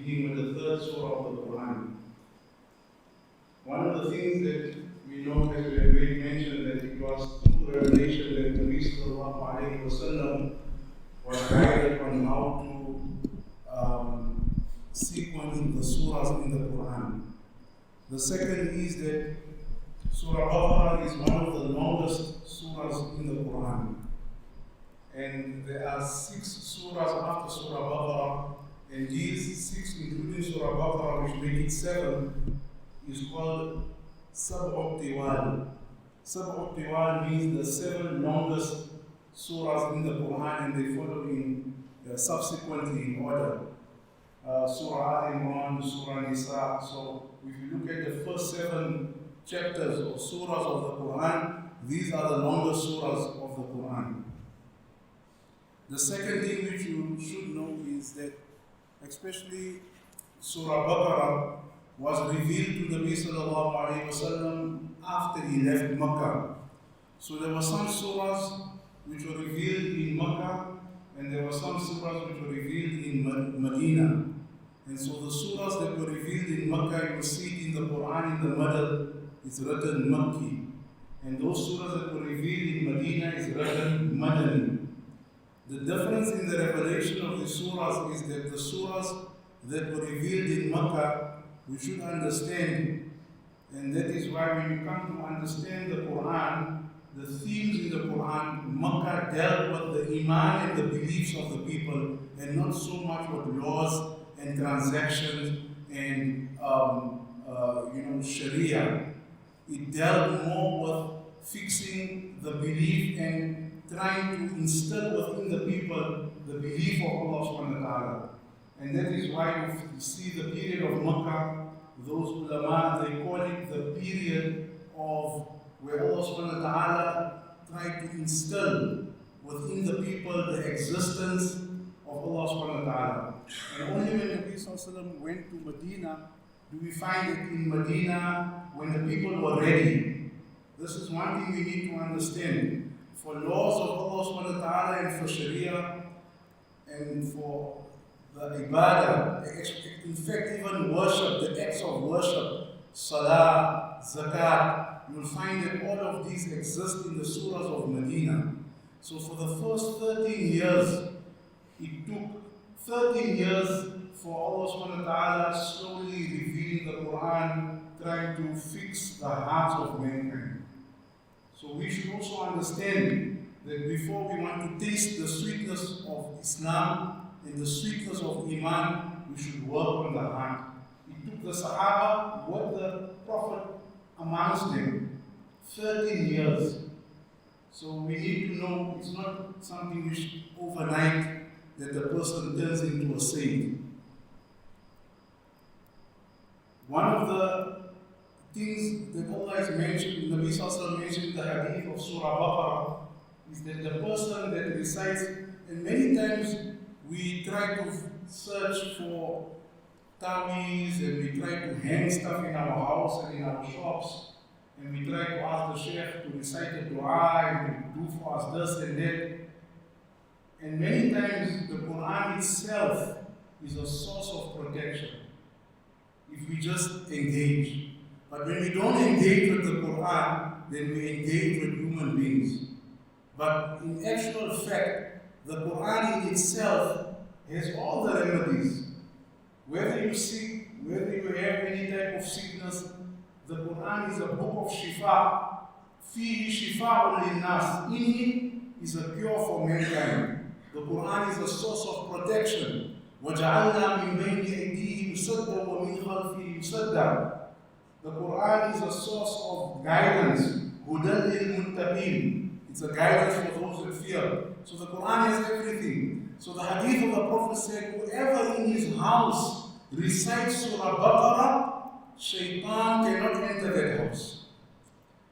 beginning with the third surah of the Qur'an. One of the things that we know, as we have already mentioned, that it was through revelation that the Nabi sallallahu alayhi wa sallam was guided on how to sequence the surahs in the Qur'an. The second is that Surah Baqarah is one of the longest surahs in the Qur'an. And there are 6 surahs after Surah Baqarah, and these 6, including Surah Baqarah, which make it 7, is called Sab'u Tiwal. Sab'u Tiwal means the 7 longest surahs in the Quran, and they follow in subsequently in order. Surah Al-Imran, Surah Nisa. So if you look at the first 7 chapters or surahs of the Quran, these are the longest surahs of the Quran. The second thing which you should know is that especially Surah Baqarah was revealed to the Nabi sallallahu alayhi wa sallam after he left Makkah. So there were some surahs which were revealed in Makkah, and there were some surahs which were revealed in Medina. And so the surahs that were revealed in Makkah, you will see it in the Quran in the middle, it's written Makki. And those surahs that were revealed in Medina is written Madani. The difference in the revelation of the surahs is that the surahs that were revealed in Makkah, we should understand, and that is why when you come to understand the Quran, the themes in the Quran, Makkah dealt with the iman and the beliefs of the people, and not so much with laws and transactions and Sharia. It dealt more with fixing the belief and trying to instill within the people the belief of Allah subhanahu wa ta'ala. And that is why you see the period of Makkah, those ulama, they call it the period of where Allah subhanahu wa ta'ala tried to instill within the people the existence of Allah subhanahu wa ta'ala. And only when the Nabi went to Medina do we find it in Medina when the people were ready. This is one thing we need to understand. For laws of Allah subhanahu wa ta'ala and for Sharia and for the ibadah, in fact even worship, the acts of worship, Salah, Zakat, you will find that all of these exist in the surahs of Medina. So for the first 13 years, it took 13 years for Allah subhanahu wa ta'ala slowly revealing the Quran, trying to fix the hearts of mankind. So we should also understand that before we want to taste the sweetness of Islam and the sweetness of Iman, we should work on the heart. It took the Sahaba, what the Prophet amongst them, 13 years. So we need to know it's not something which overnight that the person turns into a saint. One of the things that Allah has mentioned, Nabi Sallallahu mentioned in the hadith of Surah Baqarah, is that the person that recites, and many times we try to search for taweez and we try to hang stuff in our house and in our shops, and we try to ask the sheikh to recite a dua and to do for us this and that. And many times the Quran itself is a source of protection if we just engage. But when we don't engage with the Quran, then we engage with human beings. But in actual fact, the Quran in itself has all the remedies. Whether you sick, whether you have any type of sickness, the Quran is a book of shifa. Fihi shifa'un linnas. In it is a cure for mankind. The Quran is a source of protection. وَجَعَلْنَا مِنْ بَيْنِ أَيْدِيهِمْ سَدًّا وَمِنْ خَلْفِهِمْ سَدًّا. The Quran is a source of guidance. هُدًى لِلْمُتَّقِينَ. It's a guidance for those that fear. So the Quran has everything. So the hadith of the Prophet said, whoever in his house recites Surah Baqarah, Shaitan cannot enter that house.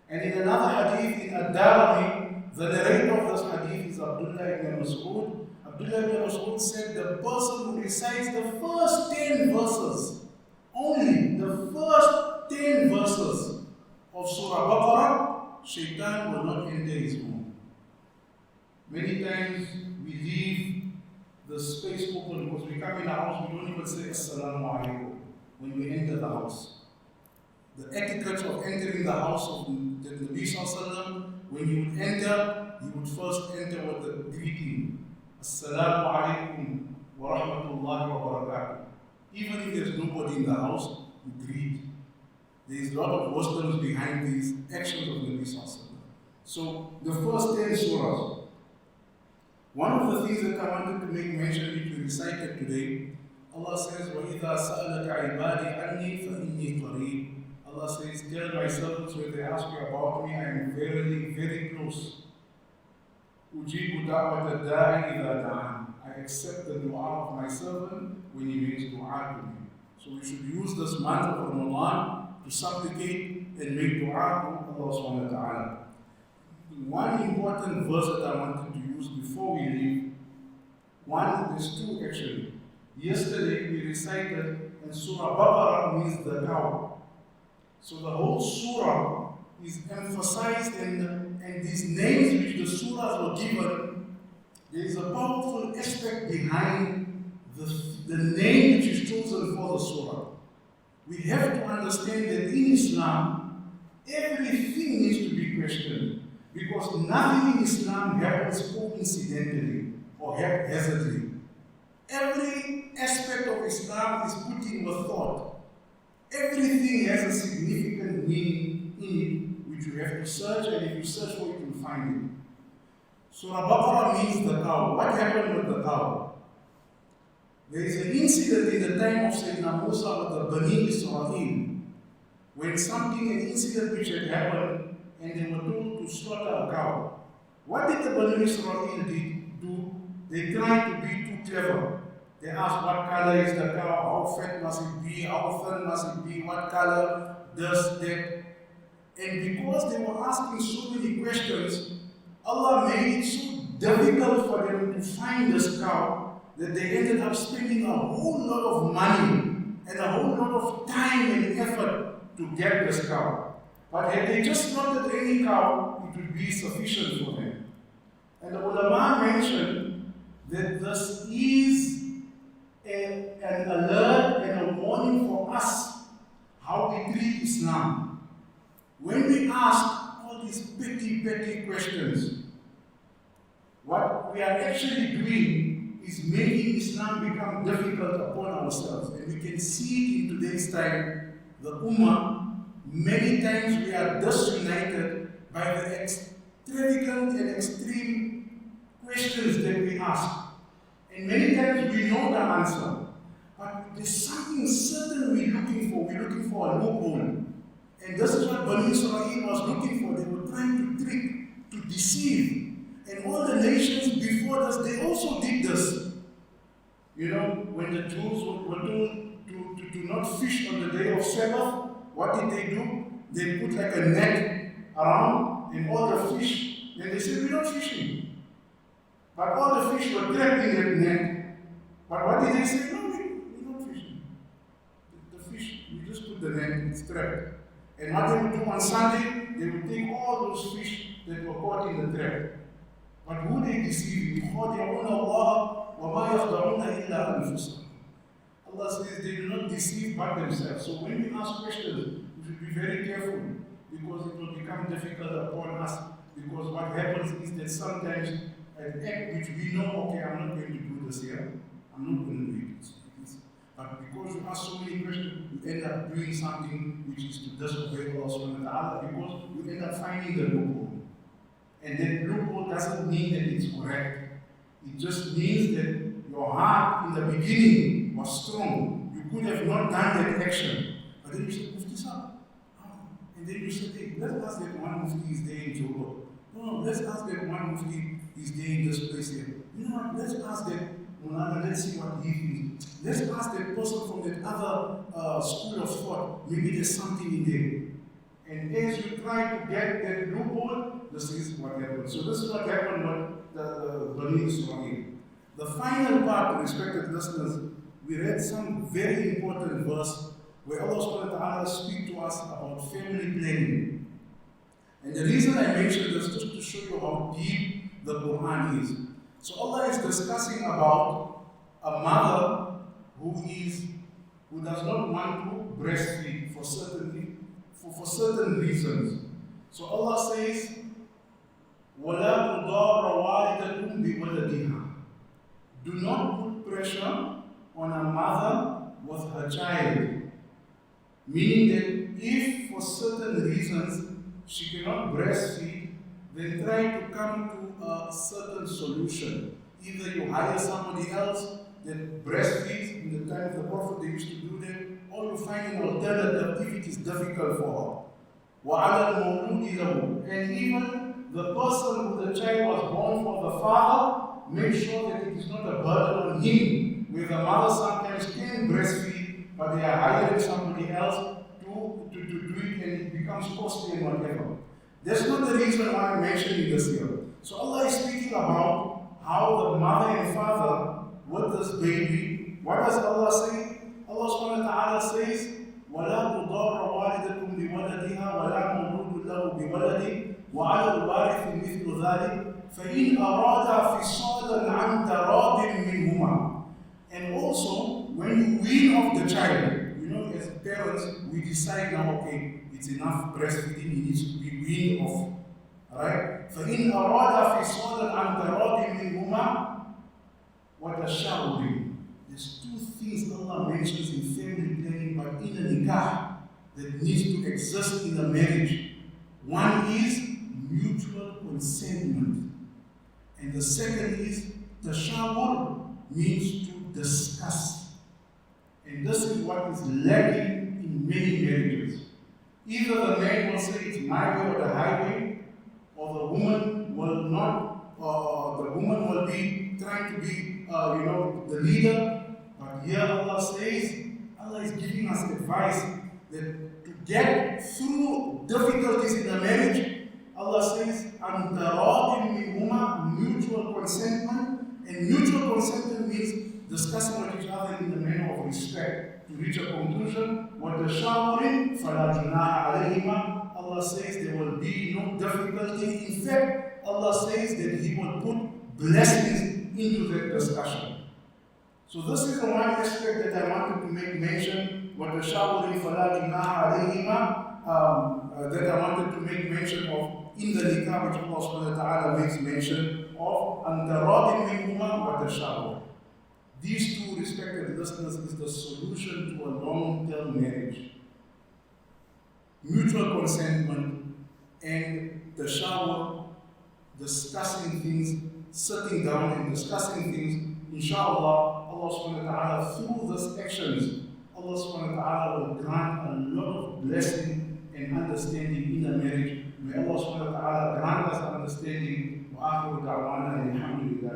And in another hadith in Ad-Darimi, the narrator of this hadith is Abdullah ibn Mas'ud. Abdullah ibn Mas'ud said the person who recites the first 10 verses, only the first 10 verses of Surah Baqarah, Shaitan will not enter his home. Many times we leave the the space open, because we come in the house, we don't even say Assalamu alaikum when we enter the house. The etiquette of entering the house of the Nabi Sallallahu, when you would enter, you would first enter with the greeting, Assalamu alaikum wa rahmatullahi wa barakatuh. Even if there's nobody in the house, you greet. There is a lot of wisdom behind these actions of the Nabi Sallallahu. So the first 10 surahs. One of the things that I wanted to make mention, which we recited today, Allah says, وَإِذَا سَأَلَكَ عِبَادِي عَنِّي فَإِنِّي قَرِيبٌ. Allah says, tell my servants when they ask you about me, I am very, very close. أُجِيبُ دَعْوَةَ الدَّاعِ إِذَا دَعَانِ. I accept the dua of my servant when he makes dua to me. So we should use this month of Ramadan to supplicate and make dua to Allah subhanahu wa ta'ala. One important verse that I wanted to use before we leave, there's two actually. Yesterday we recited, and Surah Baqarah means the cow. So the whole surah is emphasized, and these names which the surahs were given, there is a powerful aspect behind the name which is chosen for the surah. We have to understand that in Islam, everything needs to be questioned. Because nothing in Islam happens coincidentally or haphazardly. Every aspect of Islam is put in with thought. Everything has a significant meaning in it, which you have to search, and if you search for it, you'll find it. Surah Baqarah means the cow. What happened with the cow? There is an incident in the time of Sayyidina Musa with the Bani Israel, when an incident which had happened, and they were told to slaughter a cow. What did the Bani Israel do? They tried to be too clever. They asked, what color is the cow? How fat must it be? How thin must it be? What color does that? And because they were asking so many questions, Allah made it so difficult for them to find this cow that they ended up spending a whole lot of money and a whole lot of time and effort to get this cow. But had they just slaughtered any cow, it would be sufficient for them. And the ulama mentioned that this is an alert and a warning for us how we treat Islam. When we ask all these petty questions, what we are actually doing is making Islam become difficult upon ourselves. And we can see it in today's time, the Ummah. Many times we are disunited by the extravagant and extreme questions that we ask. And many times we know the answer, but there's something certain we're looking for. We're looking for a loophole. And this is what Bani Israel was looking for. They were trying to trick, to deceive. And all the nations before us, they also did this. You know, when the Jews were told to not fish on the day of Sabbath, what did they do? They put like a net around and all the fish. Then they said, we're not fishing. But all the fish were trapped in that net. But what did they say? No, we're not fishing. The fish, we just put the net, it's trapped. And what they would do on Sunday, they would take all those fish that were caught in the trap. But who they deceived? Allah says they do not deceive but themselves. So when we ask questions, we should be very careful, because it will become difficult upon us. Because what happens is that sometimes an act which we know, okay, I'm not going to do this here, I'm not going to do it. But because you ask so many questions, you end up doing something which is to disobey Allah subhanahu wa ta'ala, because you end up finding the loophole. And that loophole doesn't mean that it's correct. It just means that your heart in the beginning was strong. You could have not done that action. But then you said, Mufti Sahib. And then you said, hey, let's ask that one Mufti is there in Jogo. No, let's ask that one Mufti is there in this place here. You know what, let's ask that Mulana, let's see what he thinks. Let's ask that person from that other school of thought. Maybe there's something in there. And as you try to get that loophole, this is what happened. So this is what happened with the Bani Israel. The final part, respected listeners, we read some very important verse where Allah subhanahu wa ta'ala speaks to us about family planning. And the reason I mention this is just to show you how deep the Qur'an is. So Allah is discussing about a mother who does not want to breastfeed for certain reasons. So Allah says, وَلَا تُضَارَ وَالِدَةٌ بِوَلَدِهَا. Do not put pressure on a mother with her child. Meaning that if for certain reasons she cannot breastfeed, then try to come to a certain solution. Either you hire somebody else that breastfeeds. In the time of the Prophet they used to do that, or you find an alternative if it is difficult for her. وَعَلَى الْمَوْلُودِ لَهُ. And even the person who the child was born for, the father, make sure that it is not a burden on him, where the mother sometimes can breastfeed, but they are hiring somebody else to do it, and it becomes costly and whatever. That's not the reason why I'm mentioning this here. So Allah is speaking about how the mother and father with this baby. What does Allah say? Allah subhanahu wa ta'ala says, وَلَا تُضَارَ وَالِدَةٌ بِوَلَدِهَا وَلَا مَوْلُودٌ لَهُ بِوَلَدِهِ وَعَلَى الْوَارِثِ مِثْلُ ذَلِكَ فَإِنْ أَرَادَ فِصَالًا عَنْ تَرَادٍ مِّنْهُمَا. And also, when you wean off the child, as parents, we decide now, okay, it's enough breastfeeding, it needs to be weaned off. Alright? فَإِنْ أَرَادَ فِصَالًا عَنْ تَرَادٍ مِّنْهُمَا وَتَشَاوُرٍ. There's two things Allah mentions in family planning, but in a nikah, that needs to exist in a marriage. One is mutual consentment, and the second is tashawur, means to discuss. And this is what is lacking in many marriages. Either the man will say it's my way or the highway, or the woman will not, or the woman will be trying to be, the leader. But here Allah says, Allah is giving us advice that to get through difficulties in a marriage, Allah says, أَنْ تَرَادٍ مِّنْهُمَا, mutual consentment. And mutual consentment means discussing with each other in the manner of respect to reach a conclusion. وَتَشَاوُرٍ فَلَا جُنَاحَ عَلَيْهِمَا. Allah says there will be no difficulty. In fact, Allah says that He will put blessings into that discussion. So this is the one aspect that I wanted to make mention. وَتَشَاوُرٍ فَلَا جُنَاحَ عَلَيْهِمَا, that I wanted to make mention of in the nikah, which Allah subhanahu wa ta'ala makes mention of أَنْ تَرَادٍ مِّنْهُمَا وَتَشَاوُرٍ. These two, respected listeners, is the solution to a long-term marriage. Mutual consentment and tashawur, discussing things, sitting down and discussing things. Inshallah, Allah subhanahu wa ta'ala, through these actions, Allah subhanahu wa ta'ala will grant a lot of blessing and understanding in a marriage. May Allah subhanahu wa ta'ala grant us understanding. Wa akhiru da'wana alhamdulillah.